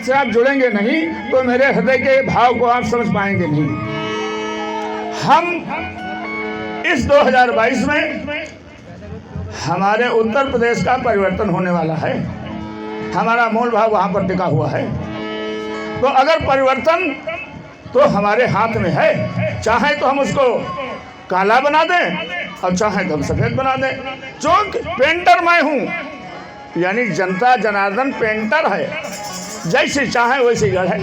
से आप जुड़ेंगे नहीं तो मेरे हृदय के भाव को आप समझ पाएंगे नहीं। हम इस 2022 में हमारे उत्तर प्रदेश का परिवर्तन होने वाला है। हमारा मूल भाव वहां पर टिका हुआ है। तो अगर परिवर्तन तो हमारे हाथ में है, चाहे तो हम उसको काला बना दें और चाहे तो हम सफेद बना दें। चूंकि पेंटर मैं हूं, यानी जनता जनार्दन पेंटर है, जैसे चाहे वैसे गढ़े।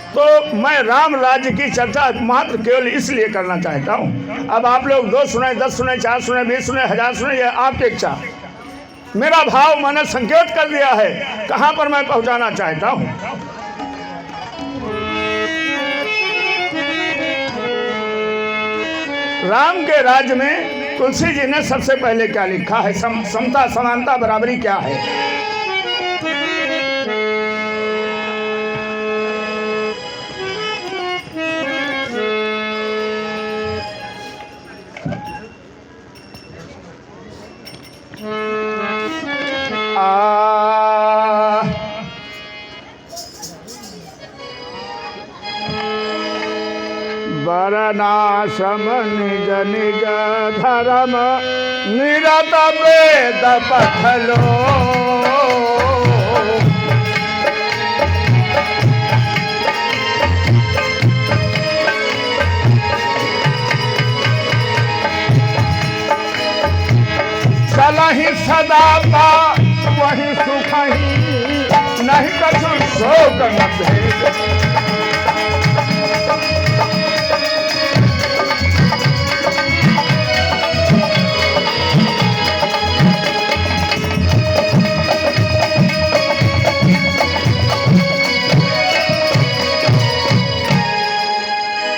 तो मैं राम राज्य की चर्चा मात्र केवल इसलिए करना चाहता हूं। अब आप लोग 2 सुने, 10 सुने, 4 सुने, 20 सुने, 1000 सुने, यह आपकी इच्छा। मेरा भाव मैंने संकेत कर दिया है कहां पर मैं पहुंचाना चाहता हूं। राम के राज्य में तुलसी जी ने सबसे पहले क्या लिखा है? समता, समानता, बराबरी क्या है? वर्णाश्रम निज निज धर्म निरत वेद पठलो। चलहि सदा पा वही सुख ही, नहीं कछु शोक न भेद।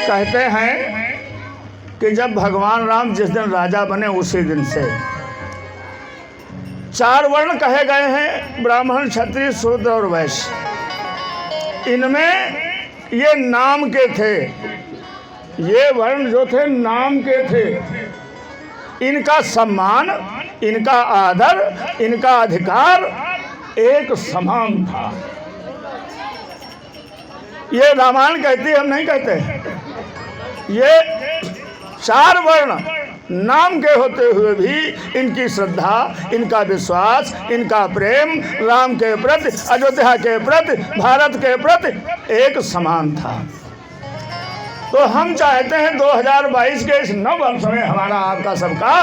कहते हैं कि जब भगवान राम जिस दिन राजा बने उसी दिन से 4 वर्ण कहे गए हैं, ब्राह्मण, क्षत्रिय, शूद्र और वैश्य। इनमें ये नाम के थे, ये वर्ण जो थे नाम के थे। इनका सम्मान, इनका आदर, इनका अधिकार एक समान था। ये रामायण कहती है, हम नहीं कहते। ये 4 वर्ण नाम के होते हुए भी इनकी श्रद्धा, इनका विश्वास, इनका प्रेम राम के प्रति, अयोध्या के प्रति, भारत के प्रति एक समान था। तो हम चाहते हैं 2022 के इस नव वर्ष में हमारा आपका सबका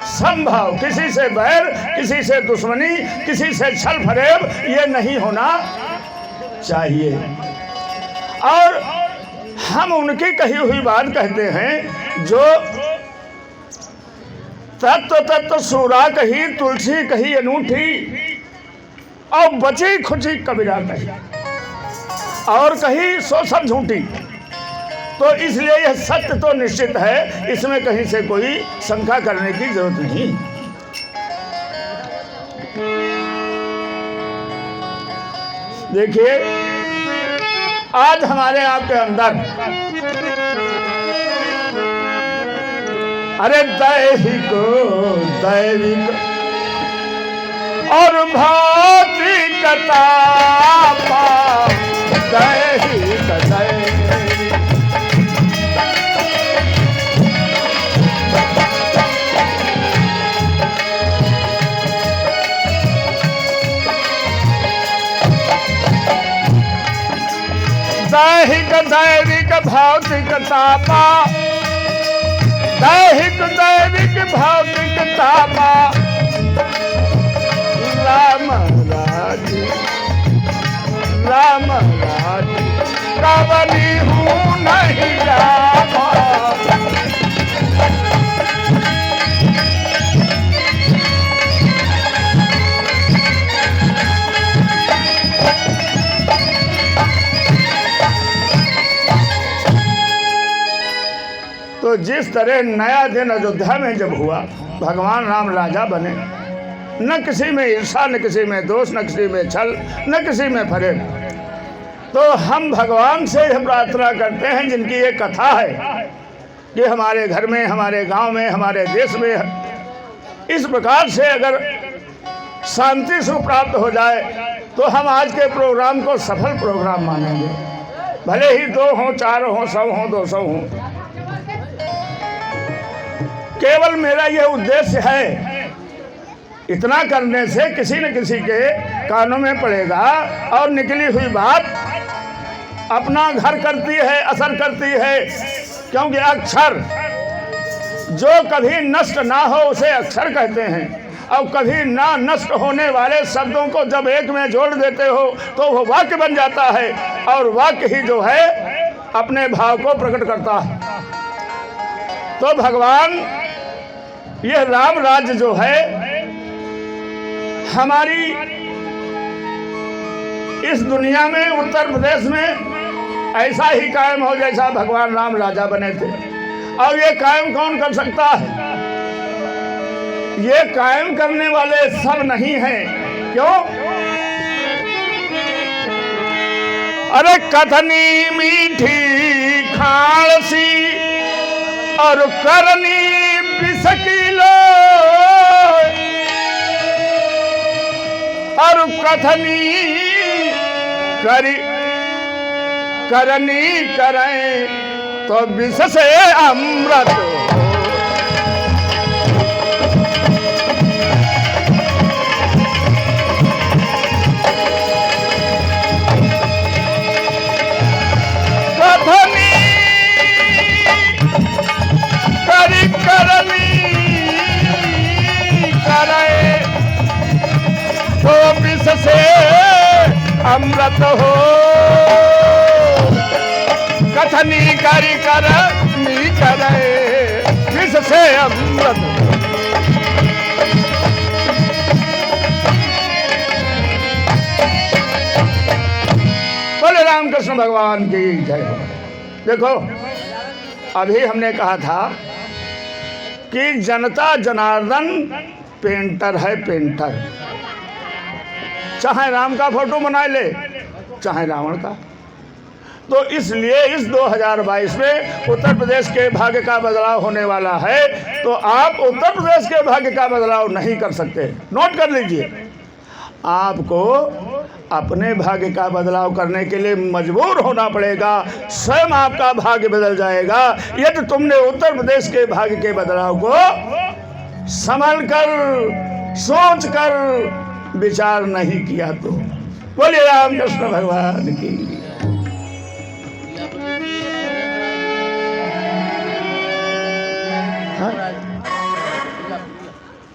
संभाव, किसी से बैर, किसी से दुश्मनी, किसी से छल फरेब ये नहीं होना चाहिए। और हम उनकी कही हुई बात कहते हैं जो तत्व तत्व सूरा कही, तुलसी कही अनूठी, और बची खुची कबीरा कही, और कही सो सब झूठी। तो इसलिए यह सत्य तो निश्चित है, इसमें कहीं से कोई शंका करने की जरूरत नहीं। देखिए, आज हमारे आपके अंदर अरे दैहिक दैविक और भौतिकता, दैहिक दैविक दैहिक दैविक भौतिकता पा, दैहिक दैविक भौतिकता पा। राम राज राम राज कबनी हूँ नहीं जावा। तो जिस तरह नया दिन अयोध्या में जब हुआ, भगवान राम राजा बने, न किसी में ईर्षा, न किसी में दोष, न किसी में छल, न किसी में फरेब। तो हम भगवान से यह प्रार्थना करते हैं, जिनकी ये कथा है कि हमारे घर में, हमारे गांव में, हमारे देश में इस प्रकार से अगर शांति सुख प्राप्त हो जाए तो हम आज के प्रोग्राम को सफल प्रोग्राम मानेंगे, भले ही 2 हों, 4 हों, 100 हों, 200 हों। केवल मेरा यह उद्देश्य है, इतना करने से किसी न किसी के कानों में पड़ेगा और निकली हुई बात अपना घर करती है, असर करती है। क्योंकि अक्षर जो कभी नष्ट ना हो उसे अक्षर कहते हैं, और कभी ना नष्ट होने वाले शब्दों को जब एक में जोड़ देते हो तो वो वाक्य बन जाता है, और वाक्य ही जो है अपने भाव को प्रकट करता है। तो भगवान यह राम राज्य जो है हमारी इस दुनिया में, उत्तर प्रदेश में ऐसा ही कायम हो जैसा भगवान राम राजा बने थे। और ये कायम कौन कर सकता है? ये कायम करने वाले सब नहीं हैं। क्यों? अरे कथनी मीठी खालसी और करनी बिसकिलो, और कथनी करनी करें तो विष से अमृत। कथनी करनी करे तो विष से अमृत हो। कथनी करनी करे विष से अमृत। बोले रामकृष्ण भगवान की जय हो। देखो, अभी हमने कहा था कि जनता जनार्दन पेंटर है, पेंटर। चाहे राम का फोटो बना ले, चाहे रावण का। तो इसलिए इस 2022 में उत्तर प्रदेश के भाग्य का बदलाव होने वाला है। तो आप उत्तर प्रदेश के भाग्य का बदलाव नहीं कर सकते। नोट कर लीजिए, आपको अपने भाग्य का बदलाव करने के लिए मजबूर होना पड़ेगा। स्वयं आपका भाग्य बदल जाएगा यदि तुमने उत्तर प्रदेश के भाग्य के बदलाव को संभल कर, सोच कर विचार नहीं किया। तो बोलिए रामकृष्ण भगवान की।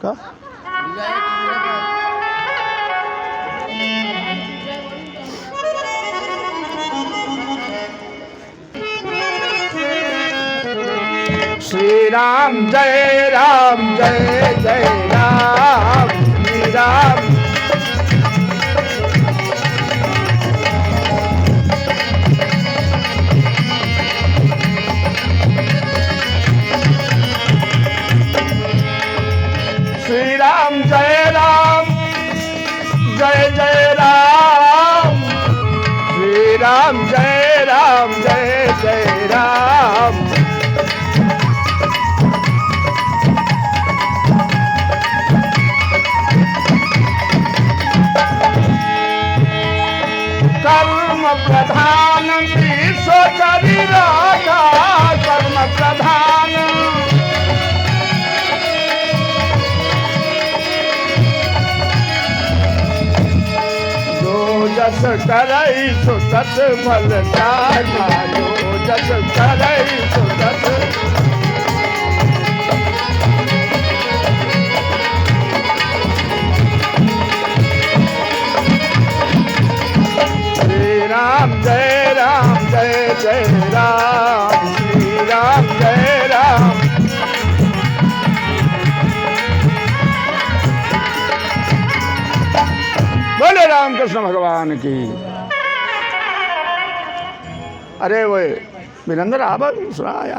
का? श्री राम जय राम, जय जय राम, श्री राम। श्री राम जय राम, जय जय राम, श्री राम जय राम, जय जय राम। कर्म प्रधान विश्व करी राखा, कर्म प्रधान। जो जस करई सो तस फल पागा, जो जस करई सो तस। राम जय राम, जय जय राम, श्री राम जय राम। बोले रामकृष्ण भगवान की। अरे वो वीरेंद्र आवाज सुना।